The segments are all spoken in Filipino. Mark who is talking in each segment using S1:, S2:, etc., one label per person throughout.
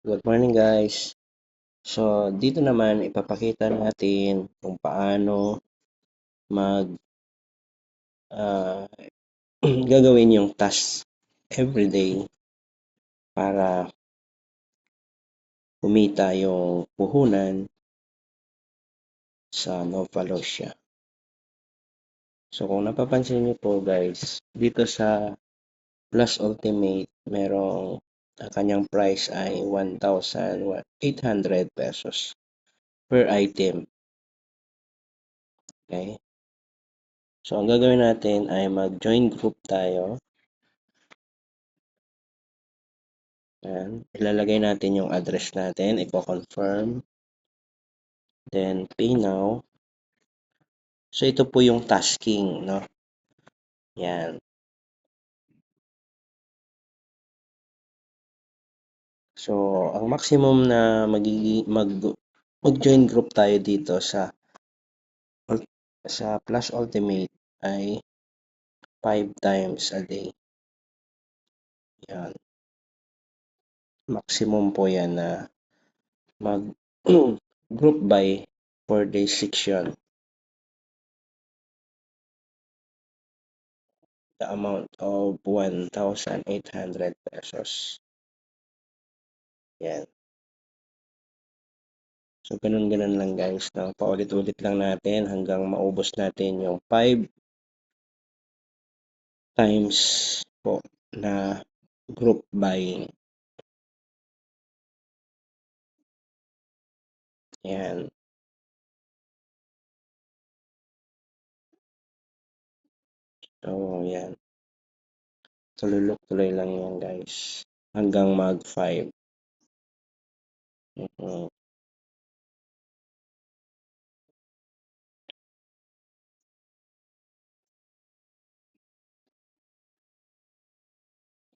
S1: Good morning guys. So dito naman ipapakita natin kung paano mag ah, gagawin yung task everyday para kumita yung puhunan sa Novalosia. So kung napapansin niyo po guys, dito sa Plus Ultimate merong ang kanyang price ay 1,800 pesos per item. Okay? So ang gagawin natin ay mag-join group tayo. Ayan. Ilalagay natin yung address natin, i-confirm, then pay now. So ito po yung tasking, no? Yan. So ang maximum na mag-join group tayo dito sa Plus Ultimate ay 5 times a day. Yan. Maximum po yan na mag group buy for this section. The amount of 1,800 pesos. Yan. So, ganun-ganun lang guys, no? Paulit-ulit lang natin hanggang maubos natin yung 5 times po na group buying. Yan. So, yan. Tuloy lang yan guys. Hanggang mag 5.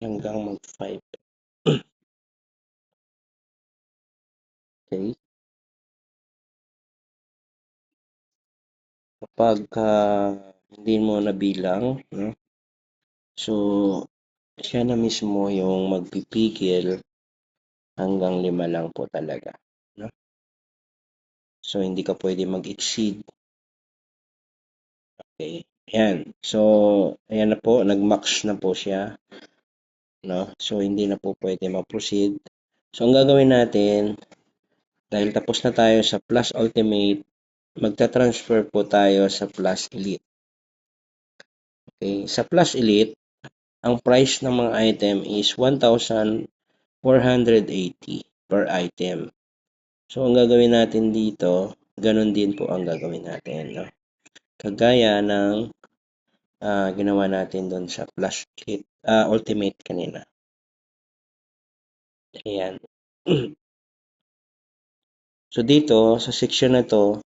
S1: Hanggang mag 5. Okay? Kapag hindi mo nabilang, no? So, siya na mismo yung magpipigil hanggang 5 lang po talaga. No? So, hindi ka pwede mag-exceed. Okay. Ayan. So, ayan na po. Nag-max na po siya. No? So, hindi na po pwede mag-proceed. So, ang gagawin natin, dahil tapos na tayo sa Plus Ultimate, magta-transfer po tayo sa Plus Elite. Okay. Sa Plus Elite, ang price ng mga item is 1,480 per item. So, ang gagawin natin dito, ganun din po ang gagawin natin. No? Kagaya ng ginawa natin doon sa Plus Elite, Ultimate kanina. Ayan. So, dito, sa section na to,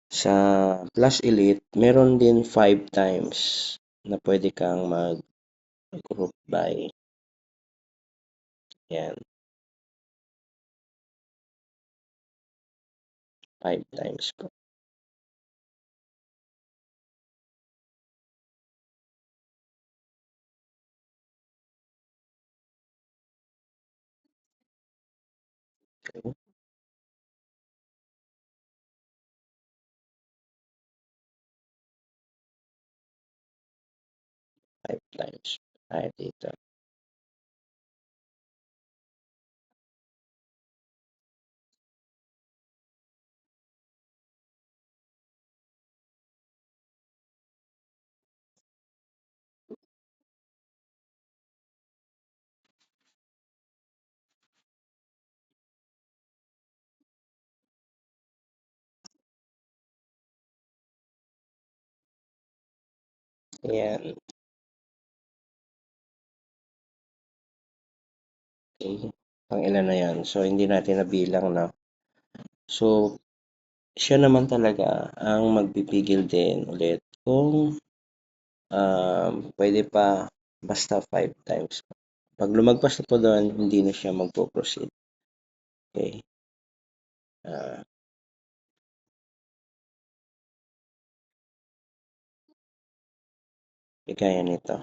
S1: sa Plus Elite, meron din 5 times na pwede kang mag-group buy. Ayan. 5 times po. Okay. 5 times. Tayo dito. Ayan. Okay. Pang ilan na yan. So, hindi natin nabilang na. So, siya naman talaga ang magpipigil din ulit kung pwede pa basta 5 times. Pag lumagpas na po doon, hindi na siya magpo-proceed. Okay. Uh, Kaya nito.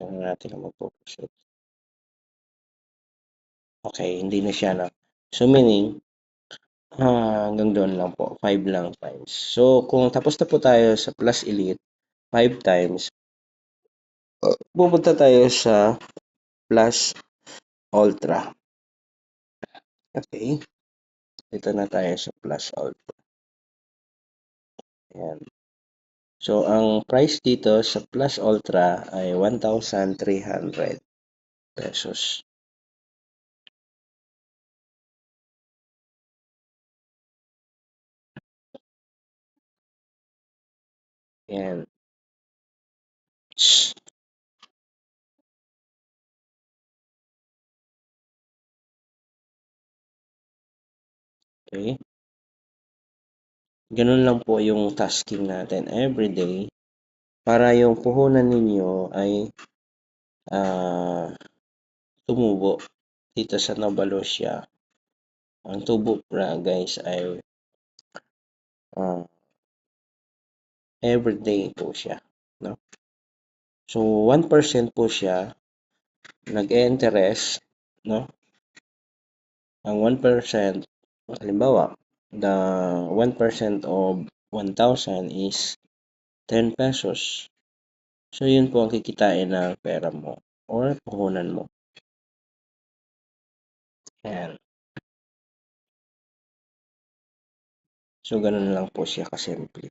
S1: Tingnan natin kung magpo-proceed. Okay, hindi na siya, 'no? So, meaning, hanggang doon lang po, 5 lang times. So, kung tapos na po tayo sa plus elite, 5 times, pupunta tayo sa plus ultra. Okay, dito na tayo sa plus ultra. Ayan. So, ang price dito sa plus ultra ay 1,300 pesos. Ayan. Okay. Ganun lang po yung tasking natin everyday para yung puhunan ninyo ay tumubo dito sa Novalasia. Ang tubo pra guys ay ah, everyday po siya, no? So 1% po siya nag-e-interest, no? Ang 1%, halimbawa, the 1% of 1,000 is 10 pesos. So yun po ang kikitain ng pera mo or puhunan mo. Ayan. So ganun lang po siya kasimple.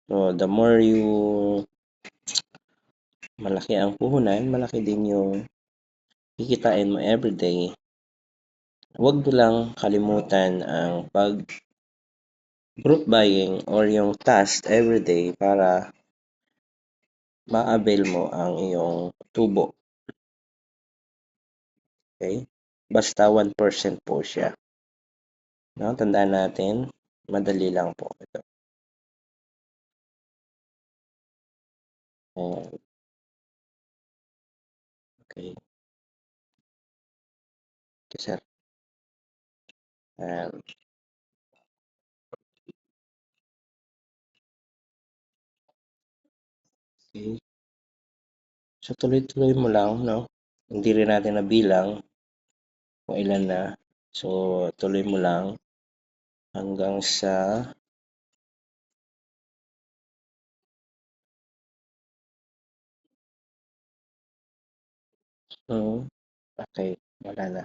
S1: So the more you malaki ang puhunan, malaki din yung kikitain mo everyday. Huwag mo lang kalimutan ang pag group buying or yung task everyday para ma-avail mo ang iyong tubo. Okay? Basta 1% po siya. No? Tandaan natin, madali lang po ito. Ayan. Okay. Okay, sir. Ayan. Okay. So tuloy-tuloy mo lang, no? Hindi rin natin nabilang kung ilan na. So tuloy mo lang hanggang sa okay, wala na.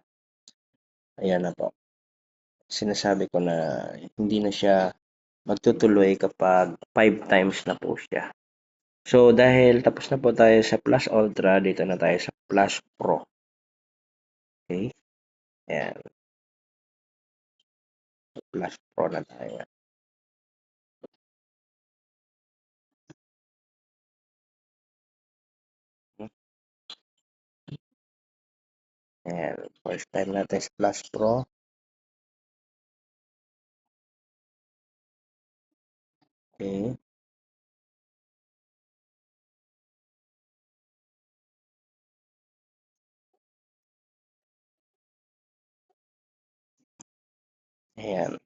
S1: Ayan na po. Sinasabi ko na hindi na siya magtutuloy kapag 5 times na po siya. So dahil tapos na po tayo sa Plus Ultra, dito na tayo sa Plus Pro. Okay? Ayan, Plus Pro na tayo. Ayan, first time natin sa Plus Pro. Okay? Ayan.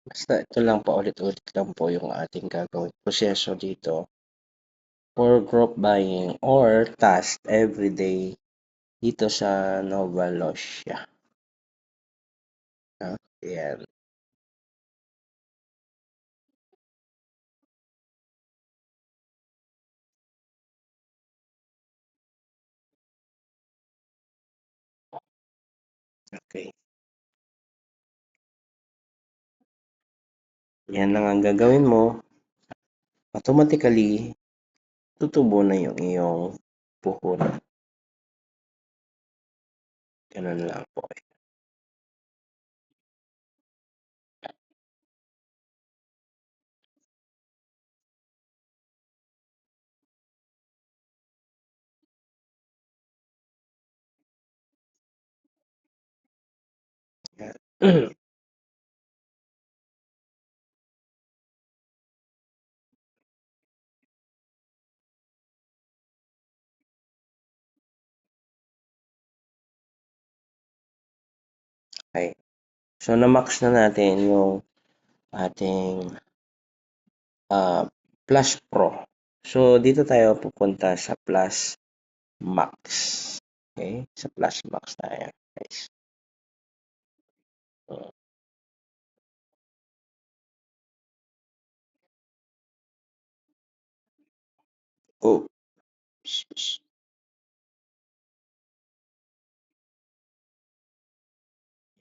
S1: Basta ito lang po, ulit-ulit lang po yung ating gagawin proseso dito for group buying or task everyday dito sa Novalasia. Ayan. Okay. Yan lang ang gagawin mo. Automatically, tutubo na yung iyong puhunan. Ganun lang po. Yan. Okay. So, na-max na natin yung ating Plus Pro. So, dito tayo pupunta sa Plus Max. Okay? Sa Plus Max tayo, guys. Oh.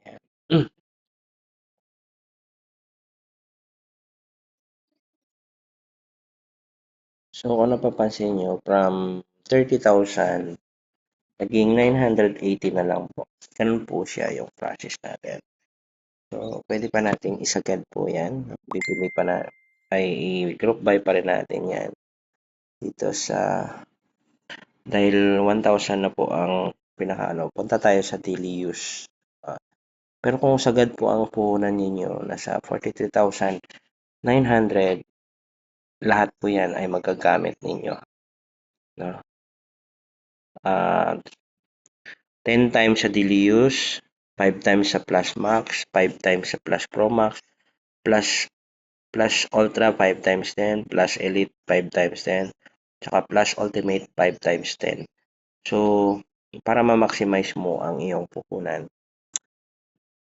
S1: Yan. So, kung napapansin nyo, from 30,000, naging 980 na lang po. Ganun po siya yung process natin. So, pwede pa nating isagad po yan. Bibili pa na, ay i-group buy pa rin natin yan. Dito sa, dahil 1,000 na po ang pinaka punta tayo sa daily use. Pero kung sagad po ang puhunan ninyo, nasa 43,900, lahat po yan ay magagamit ninyo. No? 10 times sa daily use, 5 times sa Plus Max, 5 times sa Plus Pro Max, Plus Ultra 5 times 10, Plus Elite 5 times 10, tsaka Plus Ultimate 5 times 10. So, para ma-maximize mo ang iyong puhunan.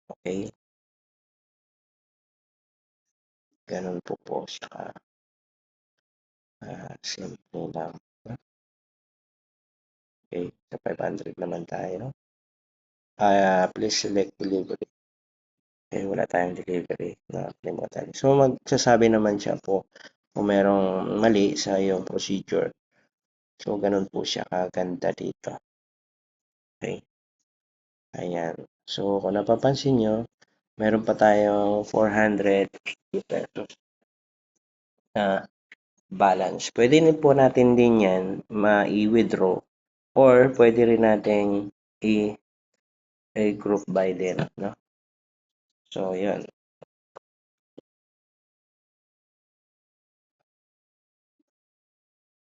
S1: Okay? Ganun po po. Saka, simple lang. Okay, sa 500 naman tayo. Please select delivery. Okay, wala tayong delivery. Nakalimutan. So, magsasabi naman siya po kung merong mali sa iyong procedure. So, ganun po siya kaganda dito. Okay. Ayan. So, kung napapansin nyo, meron pa tayong 450 pesos na balance. Pwede rin po natin din yan ma-withdraw or pwede rin natin i-group buy din. No? So, yun.